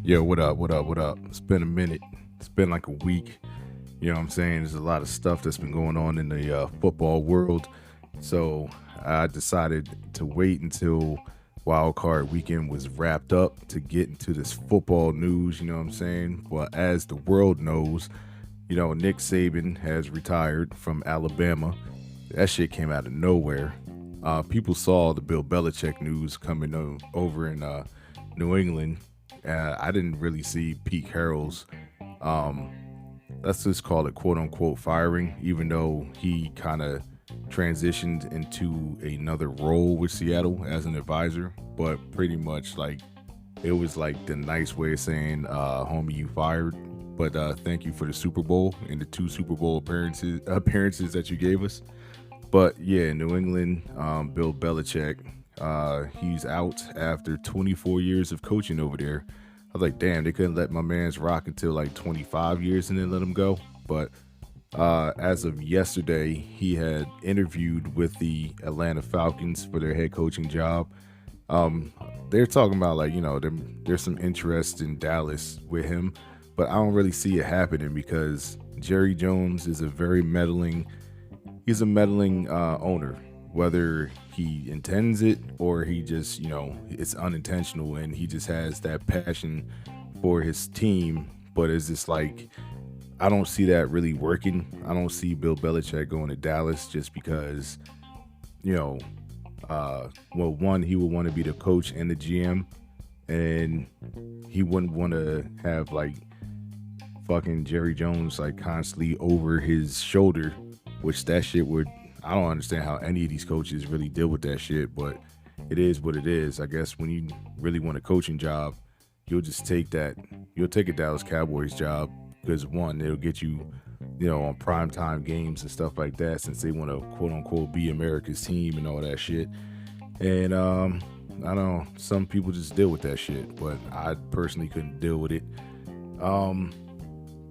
Yo, what up? What up? What up? It's been a minute. It's been like a week. You know what I'm saying? There's a lot of stuff that's been going on in the football world. So I decided to wait until Wildcard weekend was wrapped up to get into this football news. You know what I'm saying? Well, as the world knows, Nick Saban has retired from Alabama. That shit came out of nowhere. People saw the Bill Belichick news coming over in New England. I didn't really see Pete Carroll's, um, let's just call it quote unquote firing, even though he kind of transitioned into another role with Seattle as an advisor. But pretty much like it was like the nice way of saying, homie, you fired. But thank you for the Super Bowl and the two Super Bowl appearances that you gave us. But yeah, New England, Bill Belichick, he's out after 24 years of coaching over there. I was like, damn, they couldn't let my man's rock until like 25 years and then let him go. But as of yesterday, he had interviewed with the Atlanta Falcons for their head coaching job. They're talking about like, there's some interest in Dallas with him, but I don't really see it happening because Jerry Jones is he's a meddling owner, whether he intends it or he just, it's unintentional and he just has that passion for his team. But it's just like, I don't see that really working. I don't see Bill Belichick going to Dallas just because, you know, one, he would want to be the coach and the GM, and he wouldn't want to have like fucking Jerry Jones like constantly over his shoulder, which that shit would. I don't understand how any of these coaches really deal with that shit, but it is what it is. I guess when you really want a coaching job, you'll just take that. You'll take a Dallas Cowboys job because one, it'll get you, on primetime games and stuff like that, since they want to quote unquote be America's team and all that shit. And I don't know, some people just deal with that shit, but I personally couldn't deal with it. Um,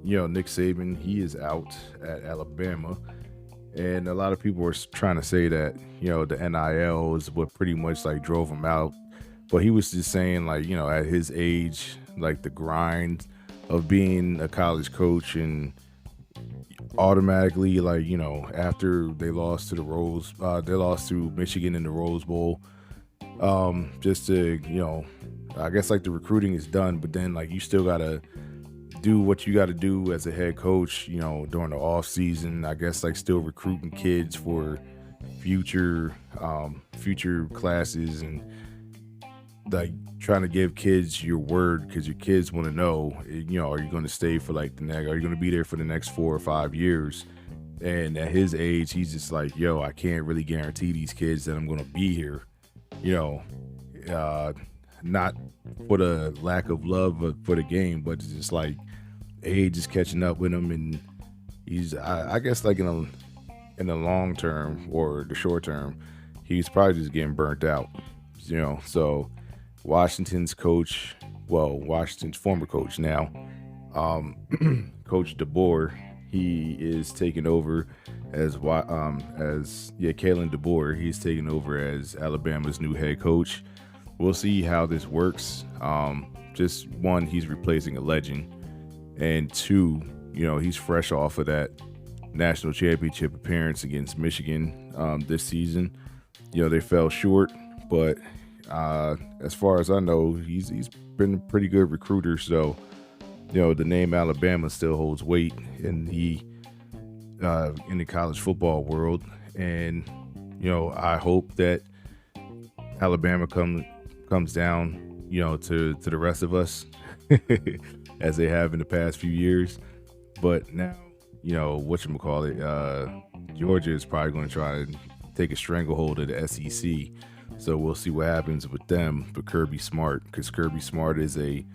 Nick Saban, he is out at Alabama. And a lot of people were trying to say that, the NIL is what pretty much like drove him out. But he was just saying like, at his age, like the grind of being a college coach and automatically like, after they lost to Michigan in the Rose Bowl. Just to, I guess like the recruiting is done, but then like you still gotta do what you got to do as a head coach, during the off season. I guess like still recruiting kids for future classes and like trying to give kids your word because your kids want to know, are you going to stay for like are you going to be there for the next 4 or 5 years? And at his age, he's just like, yo, I can't really guarantee these kids that I'm going to be here, you know, not for the lack of love but for the game, but it's just like age is catching up with him, and he's I guess like in the long term or the short term, he's probably just getting burnt out, So Washington's former coach now, Coach DeBoer, he is taking over as Kalen DeBoer. He's taking over as Alabama's new head coach. We'll see how this works. Just one, he's replacing a legend, and two, he's fresh off of that national championship appearance against Michigan this season. They fell short, but as far as I know, he's been a pretty good recruiter. So, the name Alabama still holds weight in the college football world, and I hope that Alabama comes down, to the rest of us as they have in the past few years. But now, Georgia is probably going to try to take a stranglehold of the SEC. So we'll see what happens with them for Kirby Smart, because Kirby Smart is a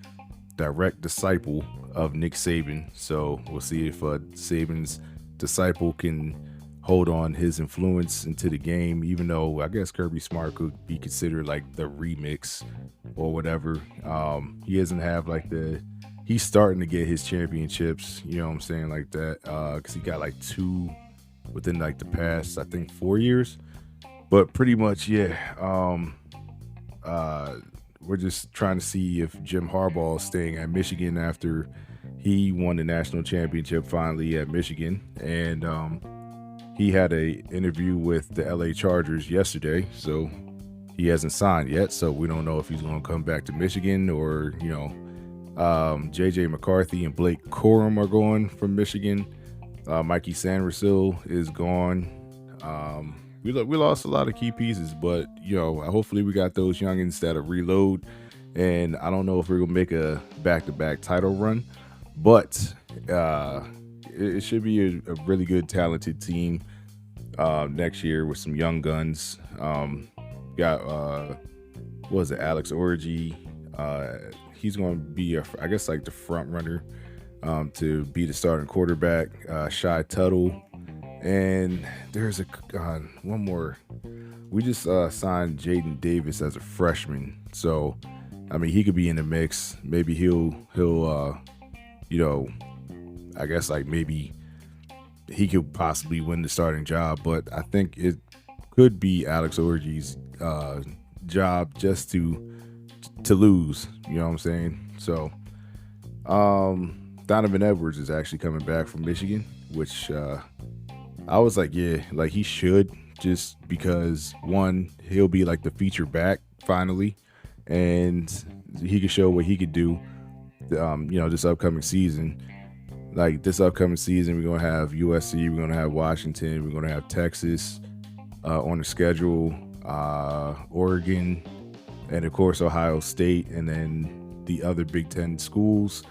direct disciple of Nick Saban. So we'll see if Saban's disciple can hold on his influence into the game, even though I guess Kirby Smart could be considered like the remix or whatever. He doesn't have like he's starting to get his championships, what I'm saying, like that, because he got like 2 within like the past, I think, 4 years. But pretty much, yeah. we're just trying to see if Jim Harbaugh is staying at Michigan after he won the national championship finally at Michigan. And he had a interview with the LA Chargers yesterday, so he hasn't signed yet. So we don't know if he's going to come back to Michigan or, JJ McCarthy and Blake Corum are going from Michigan. Mikey Sandersill is gone. We lost a lot of key pieces, but hopefully we got those youngins that'll reload. And I don't know if we're gonna make a back-to-back title run, but it should be a really good, talented team next year with some young guns. Got Alex Orji. He's going to be, I guess, like the front runner to be the starting quarterback. Shy Tuttle. And there's one more. We just signed Jaden Davis as a freshman. So, I mean, he could be in the mix. Maybe he'll I guess like maybe he could possibly win the starting job. But I think it could be Alex Orji's job just to lose. You know what I'm saying? So, Donovan Edwards is actually coming back from Michigan, which I was like, yeah, like he should, just because one, he'll be like the feature back finally, and he could show what he could do. This upcoming season. Like this upcoming season, we're gonna have USC, we're gonna have Washington, we're gonna have Texas on the schedule, Oregon, and of course Ohio State, and then the other Big Ten schools.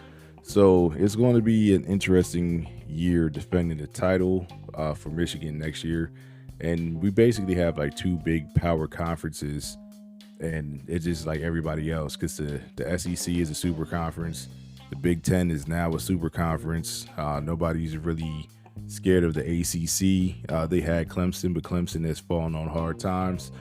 So it's going to be an interesting year defending the title for Michigan next year. And we basically have like two big power conferences, and it's just like everybody else, because the SEC is a super conference. The Big Ten is now a super conference. Nobody's really scared of the ACC. They had Clemson, but Clemson has fallen on hard times.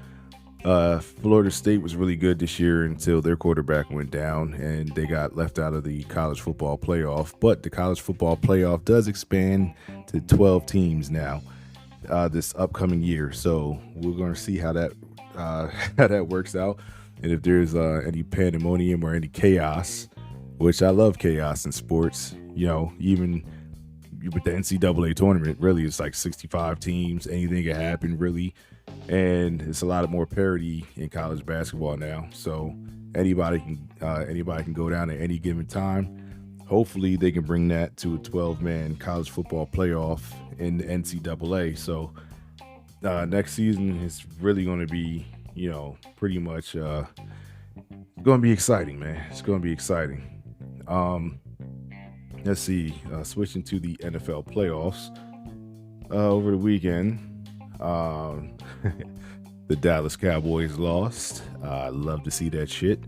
Florida State was really good this year until their quarterback went down and they got left out of the college football playoff. But the college football playoff does expand to 12 teams now this upcoming year. So we're going to see how that works out. And if there's any pandemonium or any chaos, which I love chaos in sports, even with the NCAA tournament, really it's like 65 teams. Anything can happen, really. And it's a lot more parity in college basketball now. So anybody can go down at any given time. Hopefully they can bring that to a 12-man college football playoff in the NCAA. So next season is really going to be, pretty much going to be exciting, man. It's going to be exciting. Let's see. Switching to the NFL playoffs over the weekend. The Dallas Cowboys lost. I love to see that shit.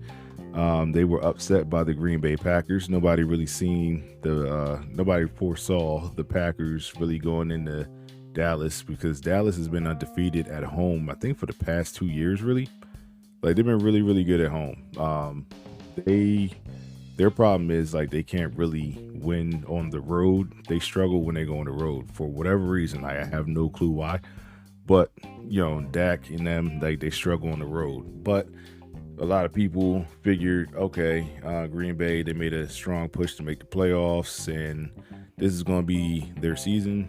They were upset by the Green Bay Packers. Nobody foresaw the Packers really going into Dallas, because Dallas has been undefeated at home, I think, for the past 2 years, really. Like, they've been really, really good at home. Their problem is, like, they can't really win on the road. They struggle when they go on the road for whatever reason. I have no clue why. But, Dak and them, like, they struggle on the road. But a lot of people figured, okay, Green Bay, they made a strong push to make the playoffs, and this is going to be their season.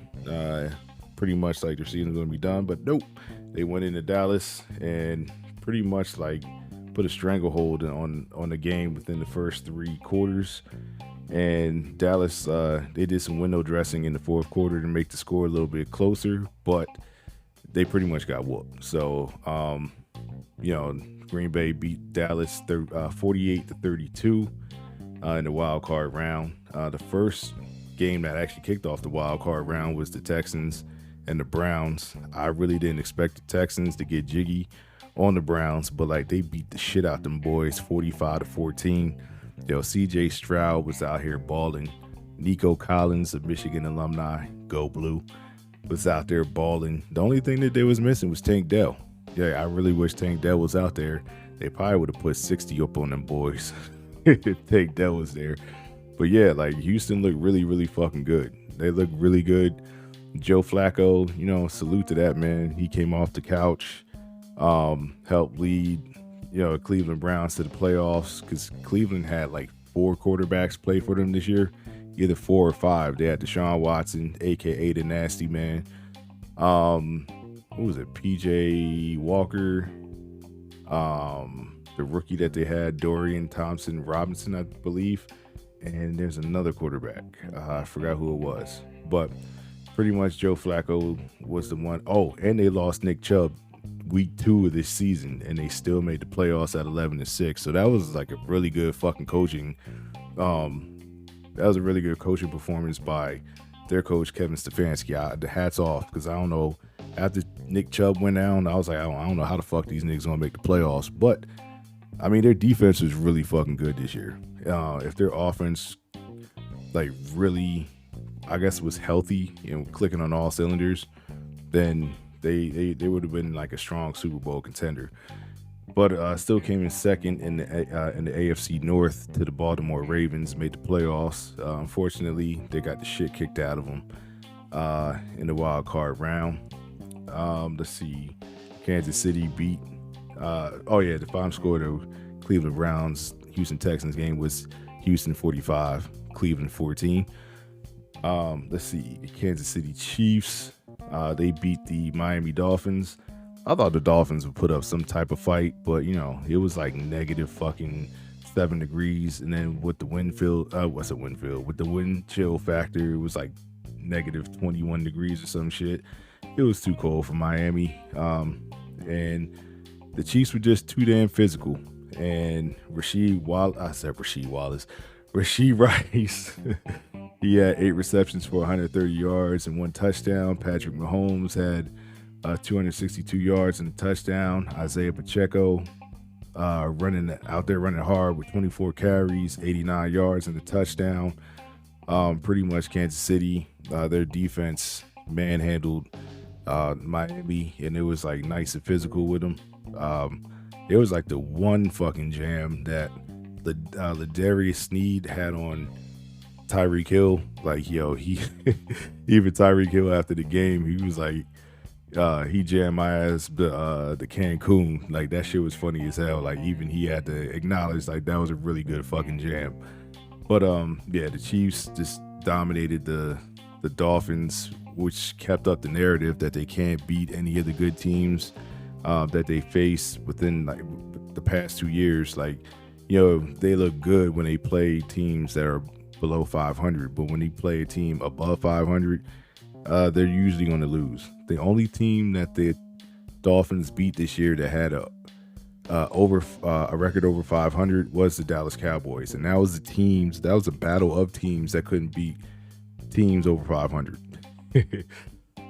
Pretty much like their season's going to be done. But nope, they went into Dallas and pretty much like put a stranglehold on the game within the first 3 quarters. And Dallas, they did some window dressing in the fourth quarter to make the score a little bit closer, but they pretty much got whooped. So, Green Bay beat Dallas 48-32 in the wild card round. The first game that actually kicked off the wild card round was the Texans and the Browns. I really didn't expect the Texans to get jiggy on the Browns, but like they beat the shit out them boys 45-14. CJ Stroud was out here balling. Nico Collins, a Michigan alumni, go blue, was out there balling. The only thing that they was missing was Tank Dell. Yeah, I really wish Tank Dell was out there. They probably would have put 60 up on them boys if Tank Dell was there. But yeah, like Houston looked really, really fucking good. They looked really good. Joe Flacco, salute to that man. He came off the couch, helped lead Cleveland Browns to the playoffs, because Cleveland had like 4 quarterbacks play for them this year, either 4 or 5. They had Deshaun Watson, aka the Nasty Man. Who was it? PJ Walker. The rookie that they had, Dorian Thompson Robinson, I believe. And there's another quarterback. I forgot who it was. But pretty much Joe Flacco was the one. Oh, and they lost Nick Chubb week 2 of this season, and they still made the playoffs at 11-6. So that was like a really good fucking coaching. That was a really good coaching performance by their coach, Kevin Stefanski. The hats off, because I don't know. After Nick Chubb went down, I was like, I don't know how the fuck these niggas gonna make the playoffs. But I mean, their defense was really fucking good this year. If their offense, like, really, I guess, was healthy and clicking on all cylinders, then they would have been like a strong Super Bowl contender. But still came in second in the AFC North to the Baltimore Ravens, made the playoffs. Unfortunately, they got the shit kicked out of them in the wild card round. Let's see, Kansas City beat. The final score of the Cleveland Browns Houston Texans game was Houston 45, Cleveland 14. Let's see, the Kansas City Chiefs. They beat the Miami Dolphins. I thought the Dolphins would put up some type of fight, but it was like negative fucking 7 degrees, and then with the wind chill factor, it was like negative 21 degrees or some shit. It was too cold for Miami, and the Chiefs were just too damn physical. And Rasheed Rice, he had 8 receptions for 130 yards and 1 touchdown. Patrick Mahomes had 262 yards and a touchdown. Isaiah Pacheco running hard with 24 carries, 89 yards and a touchdown. Pretty much Kansas City, their defense manhandled Miami, and it was like nice and physical with them. It was like the one fucking jam that Ladarius Sneed had on Tyreek Hill. Like, he even Tyreek Hill after the game, he was like, he jammed my ass the Cancun. Like, that shit was funny as hell. Like, even he had to acknowledge, like, that was a really good fucking jam. But the Chiefs just dominated the Dolphins, which kept up the narrative that they can't beat any of the good teams that they face within like the past 2 years. Like, they look good when they play teams that are below 500, but when they play a team above 500, they're usually going to lose. The only team that the Dolphins beat this year that had a record over 500 was the Dallas Cowboys, and that was a battle of teams that couldn't beat teams over 500.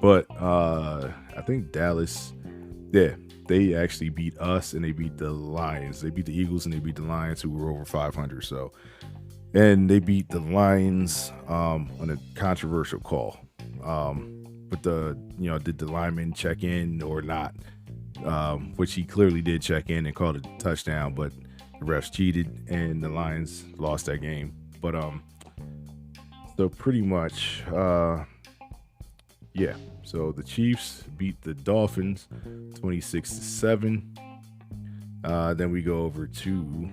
But I think Dallas, they actually beat us, and they beat the Lions. They beat the Eagles, and they beat the Lions, who were over 500. So, and they beat the Lions on a controversial call. But did the lineman check in or not? Which he clearly did check in and called it a touchdown, but the refs cheated, and the Lions lost that game. But so pretty much, So the Chiefs beat the Dolphins 26-7. Then we go over to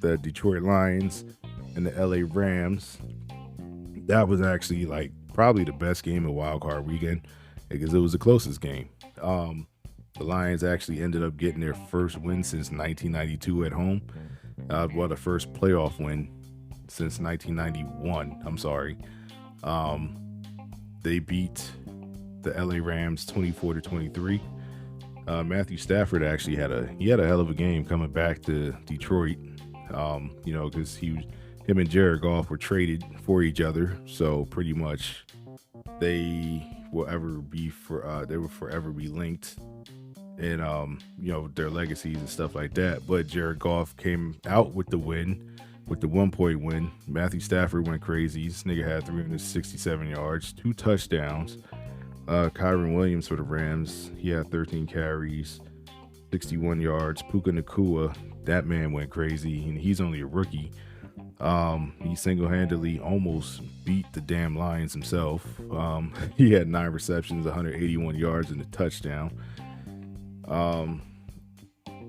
the Detroit Lions and the LA Rams. That was actually like probably the best game of Wildcard weekend because it was the closest game. The Lions actually ended up getting their first win since 1992 at home. The first playoff win since 1991. I'm sorry. They beat the LA Rams 24-23. Matthew Stafford actually had a hell of a game coming back to Detroit. Because him and Jared Goff were traded for each other, so pretty much they will forever be linked in their legacies and stuff like that. But Jared Goff came out with the win, with the 1-point win. Matthew Stafford went crazy. This nigga had 367 yards, 2 touchdowns. Kyron Williams for the Rams, he had 13 carries, 61 yards. Puka Nacua, that man went crazy, and he's only a rookie. He single-handedly almost beat the damn Lions himself. He had 9 receptions, 181 yards, and a touchdown.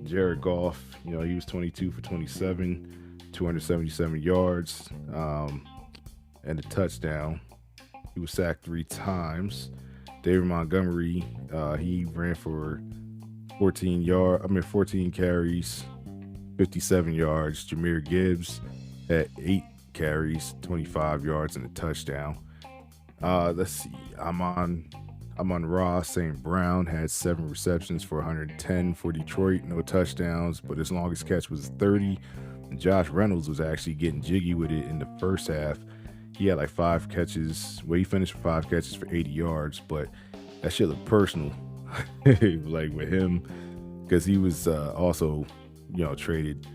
Jared Goff, he was 22 for 27, 277 yards, and a touchdown. He was sacked 3 times. David Montgomery, he ran for 14 carries, 57 yards. Jahmyr Gibbs had 8 carries, 25 yards, and a touchdown. Let's see. I'm on Ross St. Brown, had 7 receptions for 110 for Detroit, no touchdowns, but his longest catch was 30. And Josh Reynolds was actually getting jiggy with it in the first half. He had like 5 catches. Well, he finished with 5 catches for 80 yards, but that shit looked personal, like with him, because he was also, traded.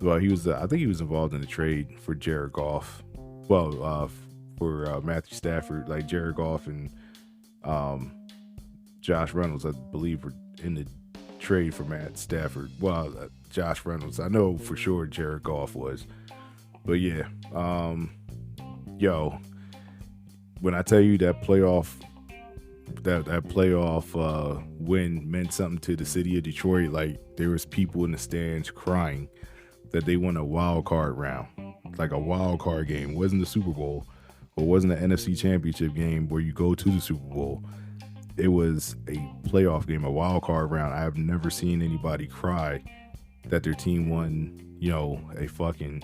Well, he was. I think he was involved in the trade for Jared Goff. Well, for Matthew Stafford, like Jared Goff and Josh Reynolds, I believe, were in the trade for Matt Stafford. Well, Josh Reynolds, I know for sure Jared Goff was, but yeah. When I tell you that playoff win meant something to the city of Detroit, like there was people in the stands crying that they won a wild card round, like a wild card game. It wasn't the Super Bowl, or wasn't an NFC Championship game where you go to the Super Bowl. It was a playoff game, a wild card round. I have never seen anybody cry that their team won, a fucking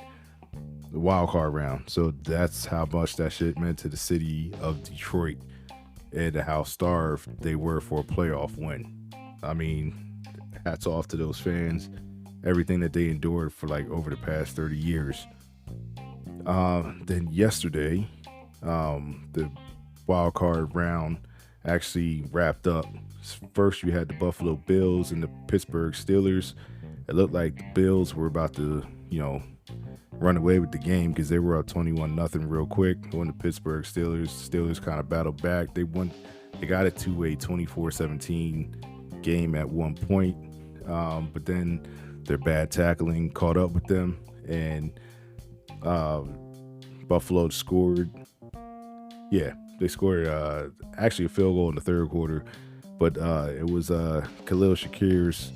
wild card round. So that's how much that shit meant to the city of Detroit and how starved they were for a playoff win. I mean, hats off to those fans, everything that they endured for like over the past 30 years. Then yesterday, the wild card round actually wrapped up. First, you had the Buffalo Bills and the Pittsburgh Steelers. It looked like the Bills were about to, run away with the game because they were up 21-0 real quick. When the Pittsburgh Steelers kind of battled back. They got it to a 24-17 game at one point, but then their bad tackling caught up with them, and Buffalo scored. Yeah, they scored actually a field goal in the third quarter, but it was Khalil Shakir's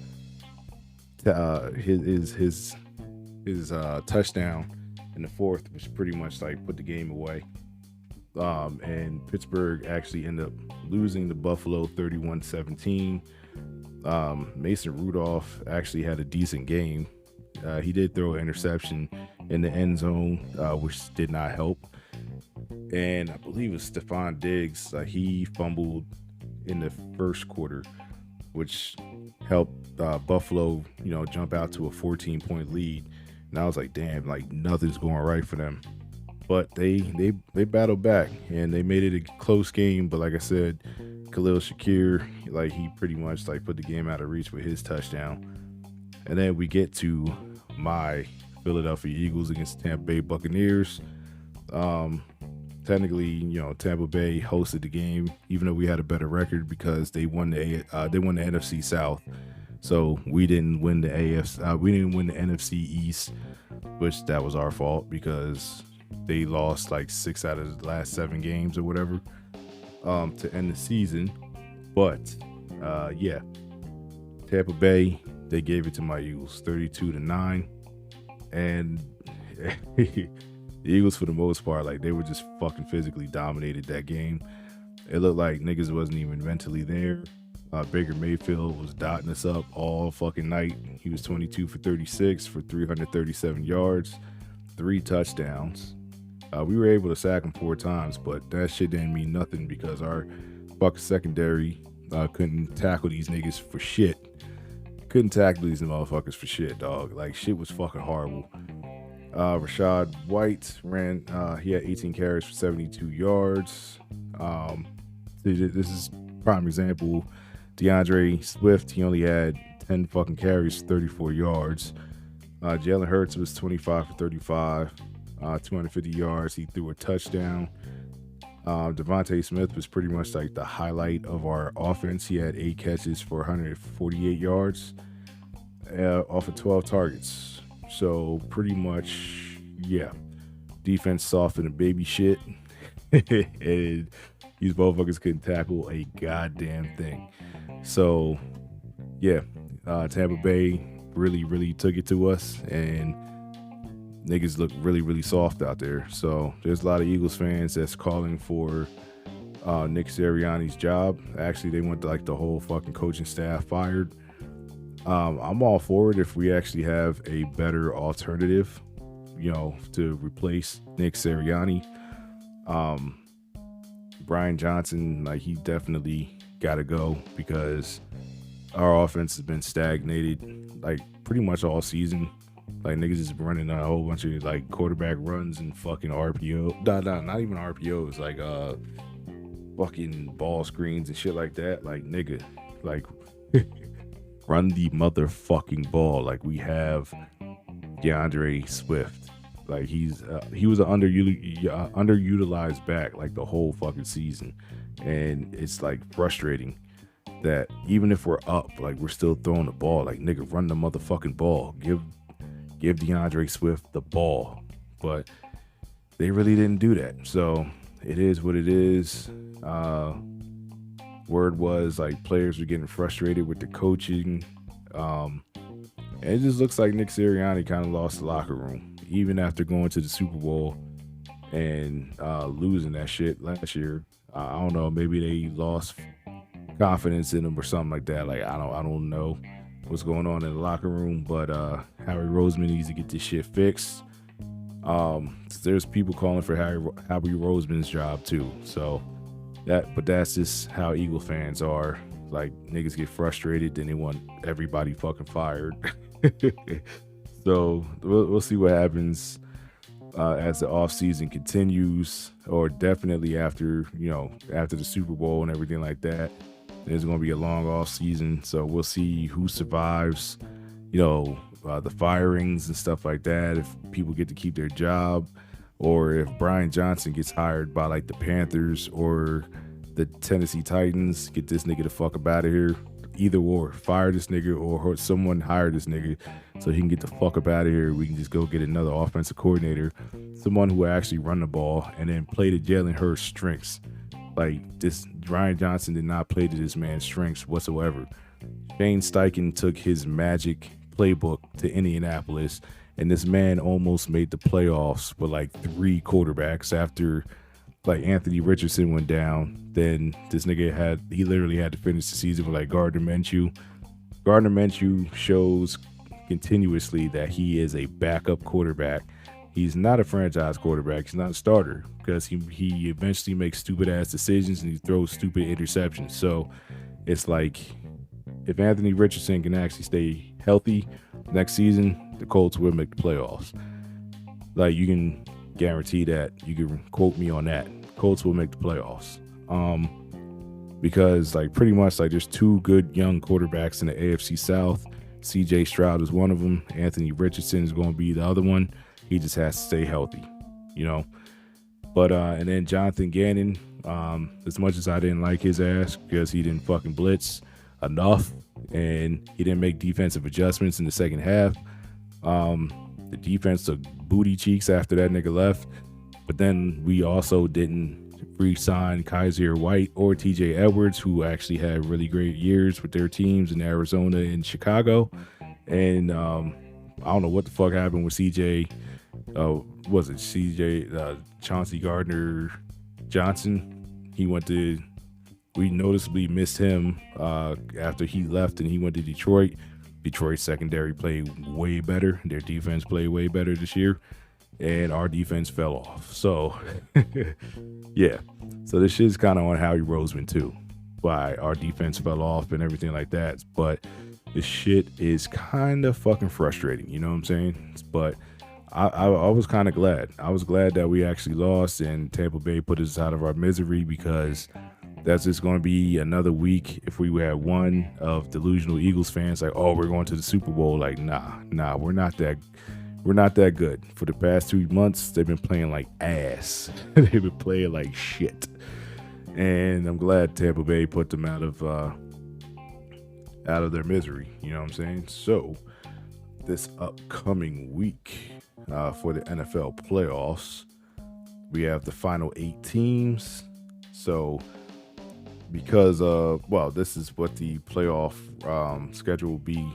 his touchdown in the fourth, which pretty much like put the game away. And Pittsburgh actually ended up losing to Buffalo 31-17. Mason Rudolph actually had a decent game. He did throw an interception in the end zone, which did not help. And I believe it was Stephon Diggs. He fumbled in the first quarter, which helped Buffalo, jump out to a 14-point lead. And I was like, damn, like nothing's going right for them. But they battled back and they made it a close game. But like I said, Khalil Shakir, like he pretty much like put the game out of reach with his touchdown. And then we get to my Philadelphia Eagles against Tampa Bay Buccaneers. Technically, Tampa Bay hosted the game, even though we had a better record because they won the NFC South. So we didn't win the NFC East, which that was our fault because they lost like 6 out of the last 7 games or whatever to end the season. But Tampa Bay, they gave it to my Eagles 32-9, and the Eagles for the most part, like they were just fucking physically dominated that game. It looked like niggas wasn't even mentally there. Baker Mayfield was dotting us up all fucking night. He was 22 for 36 for 337 yards, 3 touchdowns. We were able to sack him 4 times, but that shit didn't mean nothing because our fucking secondary couldn't tackle these niggas for shit. Couldn't tackle these motherfuckers for shit, dog. Like, shit was fucking horrible. Rashad White ran, he had 18 carries for 72 yards. This is prime example. DeAndre Swift, he only had 10 fucking carries, 34 yards. Jalen Hurts was 25 for 35, 250 yards. He threw a touchdown. Devontae Smith was pretty much like the highlight of our offense. He had 8 catches for 148 yards off of 12 targets. So pretty much, yeah, defense soft and baby shit. And these motherfuckers couldn't tackle a goddamn thing. So, yeah, Tampa Bay really took it to us, and niggas look really soft out there. So there's a lot of Eagles fans that's calling for Nick Sirianni's job. Actually, they want like the whole fucking coaching staff fired. I'm all for it if we actually have a better alternative, to replace Nick Sirianni. Brian Johnson, like, he definitely got to go because our offense has been stagnated like pretty much all season. Like, niggas is running a whole bunch of like quarterback runs and fucking RPO. Not even RPOs, like fucking ball screens and shit like that. Like, nigga, like run the motherfucking ball. Like, we have DeAndre Swift. Like, he was an underutilized back like the whole fucking season, and it's like frustrating that even if we're up, like, we're still throwing the ball. Like, nigga, run the motherfucking ball. Give DeAndre Swift the ball. But they really didn't do that. So it is what it is. Word was like players were getting frustrated with the coaching. And it just looks like Nick Sirianni kind of lost the locker room, even after going to the Super Bowl and losing that shit last year. I don't know, maybe they lost confidence in him or something like that. Like, I don't know what's going on in the locker room, but Howie Roseman needs to get this shit fixed. There's people calling for Howie Roseman's job too. So that's just how Eagle fans are. Like, niggas get frustrated, then they want everybody fucking fired. So we'll see what happens as the offseason continues, or definitely after the Super Bowl and everything like that. There's going to be a long off season, so we'll see who survives, the firings and stuff like that, if people get to keep their job, or if Brian Johnson gets hired by like the Panthers or the Tennessee Titans. Get this nigga the fuck up out of here. Either or, fire this nigga, or someone hire this nigga so he can get the fuck up out of here. We can just go get another offensive coordinator, someone who will actually run the ball and then play to Jalen Hurts' strengths. Like, this Brian Johnson did not play to this man's strengths whatsoever. Shane Steichen took his magic playbook to Indianapolis, and this man almost made the playoffs with like 3 quarterbacks after like Anthony Richardson went down. Then this nigga literally had to finish the season with like Gardner Minshew. Gardner Minshew shows continuously that he is a backup quarterback. He's not a franchise quarterback. He's not a starter because he eventually makes stupid ass decisions and he throws stupid interceptions. So it's like, if Anthony Richardson can actually stay healthy next season, the Colts will make the playoffs. Like, you can guarantee that. You can quote me on that. Colts will make the playoffs. Because like pretty much like there's 2 good young quarterbacks in the AFC South. CJ Stroud is one of them. Anthony Richardson is going to be the other one. He just has to stay healthy, But and then Jonathan Gannon, as much as I didn't like his ass because he didn't fucking blitz enough and he didn't make defensive adjustments in the second half. The defense took booty cheeks after that nigga left. But then we also didn't re-sign Kaiser White or TJ Edwards, who actually had really great years with their teams in Arizona and Chicago. And I don't know what the fuck happened with Chauncey Gardner Johnson. We noticeably missed him after he left and he went to Detroit. Detroit's secondary played way better. Their defense played way better this year. And our defense fell off. So, yeah. So this shit's kind of on Howie Roseman too. Why our defense fell off and everything like that. But this shit is kind of fucking frustrating. You know what I'm saying? But I was kind of glad. I was glad that we actually lost and Tampa Bay put us out of our misery, because that's just going to be another week if we had one of delusional Eagles fans like, oh, we're going to the Super Bowl. Like, nah, we're not that good. For the past 2 months, they've been playing like ass. They've been playing like shit. And I'm glad Tampa Bay put them out of their misery. You know what I'm saying? So this upcoming week for the NFL playoffs, we have the final 8 teams. So because well, this is what the playoff schedule will be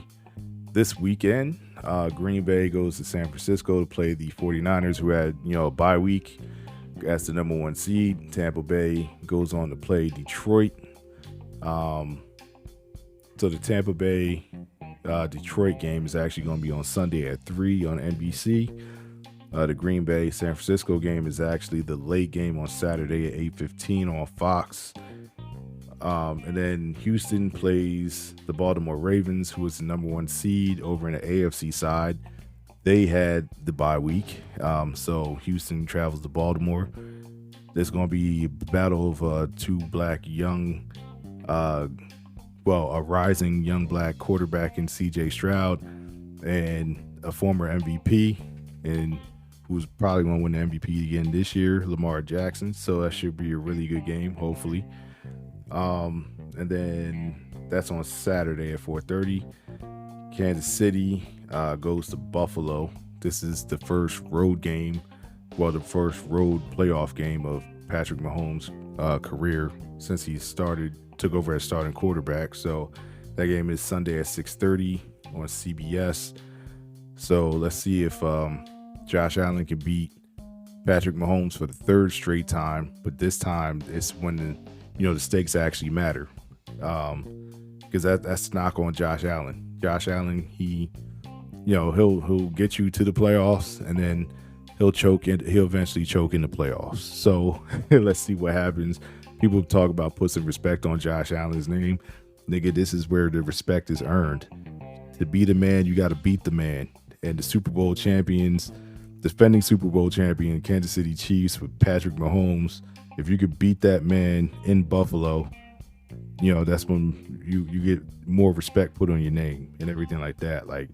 this weekend. Green Bay goes to San Francisco to play the 49ers, who had a bye week as the number 1 seed. Tampa Bay goes on to play Detroit. So the Tampa Bay Detroit game is actually going to be on Sunday at 3 on NBC. The Green Bay San Francisco game is actually the late game on Saturday at 8:15 on Fox. And then Houston plays the Baltimore Ravens, who is the number 1 seed over in the AFC side. They had the bye week, so Houston travels to Baltimore. There's going to be a battle of two black young, a rising young black quarterback in C.J. Stroud and a former MVP, and who's probably going to win the MVP again this year, Lamar Jackson. So that should be a really good game, hopefully. And then that's on Saturday at 4:30. Kansas City goes to Buffalo. This is the first road game, the first road playoff game of Patrick Mahomes' career since he took over as starting quarterback. So that game is Sunday at 6:30 on CBS. So let's see if Josh Allen can beat Patrick Mahomes for the 3rd straight time, but this time it's when the stakes actually matter, because that's knock on Josh Allen. Josh Allen, he'll get you to the playoffs, and then he'll eventually choke in the playoffs. So let's see what happens. People talk about put some respect on Josh Allen's name. Nigga, this is where the respect is earned. To be the man, you got to beat the man. And the defending Super Bowl champion, Kansas City Chiefs with Patrick Mahomes, if you could beat that man in Buffalo, that's when you get more respect put on your name and everything like that. Like,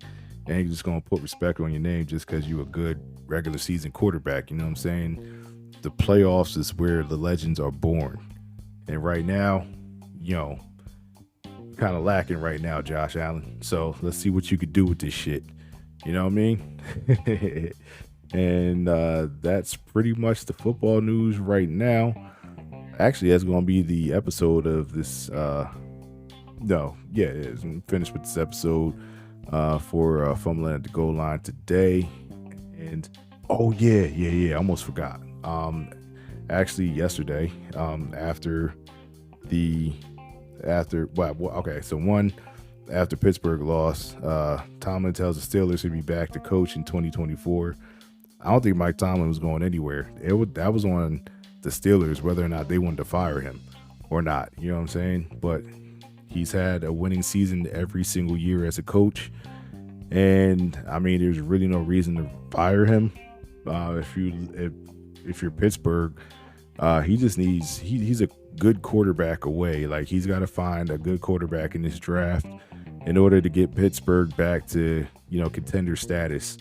you ain't just going to put respect on your name just because you're a good regular season quarterback. You know what I'm saying? The playoffs is where the legends are born. And right now, kind of lacking right now, Josh Allen. So let's see what you could do with this shit. You know what I mean? And that's pretty much the football news right now. Actually, that's going to be the episode of this. It is. I'm finished with this episode for Fumbling at the Goal Line today. And I almost forgot. Actually, yesterday, after Pittsburgh lost, Tomlin tells the Steelers he'll be back to coach in 2024. I don't think Mike Tomlin was going anywhere. That was on the Steelers, whether or not they wanted to fire him or not. You know what I'm saying? But he's had a winning season every single year as a coach. And, I mean, there's really no reason to fire him. If you're Pittsburgh, he's a good quarterback away. Like, he's got to find a good quarterback in this draft in order to get Pittsburgh back to, contender status.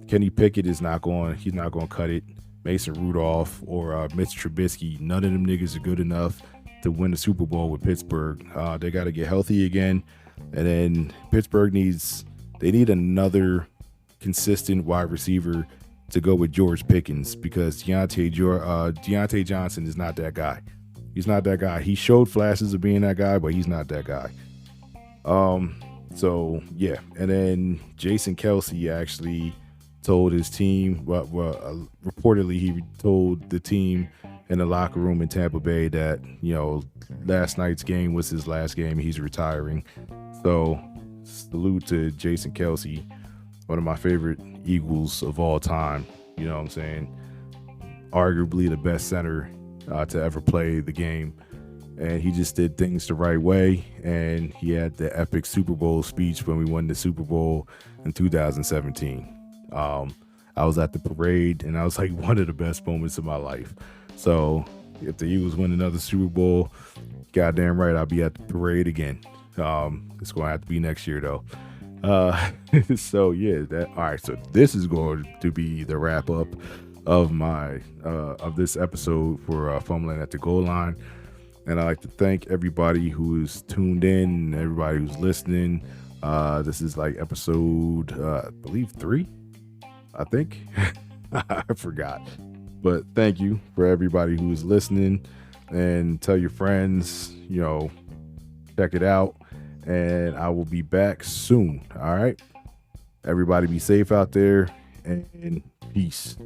Kenny Pickett he's not going to cut it. Mason Rudolph or Mitch Trubisky, none of them niggas are good enough to win the Super Bowl with Pittsburgh. They got to get healthy again. And then Pittsburgh need another consistent wide receiver to go with George Pickens, because Deontay Johnson is not that guy. He's not that guy. He showed flashes of being that guy, but he's not that guy. So yeah. And then Jason Kelce actually told his team, reportedly he told the team in the locker room in Tampa Bay that, last night's game was his last game. He's retiring. So salute to Jason Kelce, one of my favorite Eagles of all time. You know what I'm saying? Arguably the best center to ever play the game. And he just did things the right way. And he had the epic Super Bowl speech when we won the Super Bowl in 2017. I was at the parade, and I was like one of the best moments of my life. So if the Eagles win another Super Bowl, goddamn right, I'll be at the parade again. It's going to have to be next year, though. So yeah, all right. So this is going to be the wrap up of of this episode for Fumbling at the Goal Line. And I'd like to thank everybody who's tuned in, everybody who's listening. This is like episode, I believe 3, I think. I forgot. But thank you for everybody who is listening. and tell your friends, check it out. And I will be back soon. All right. Everybody be safe out there, and peace.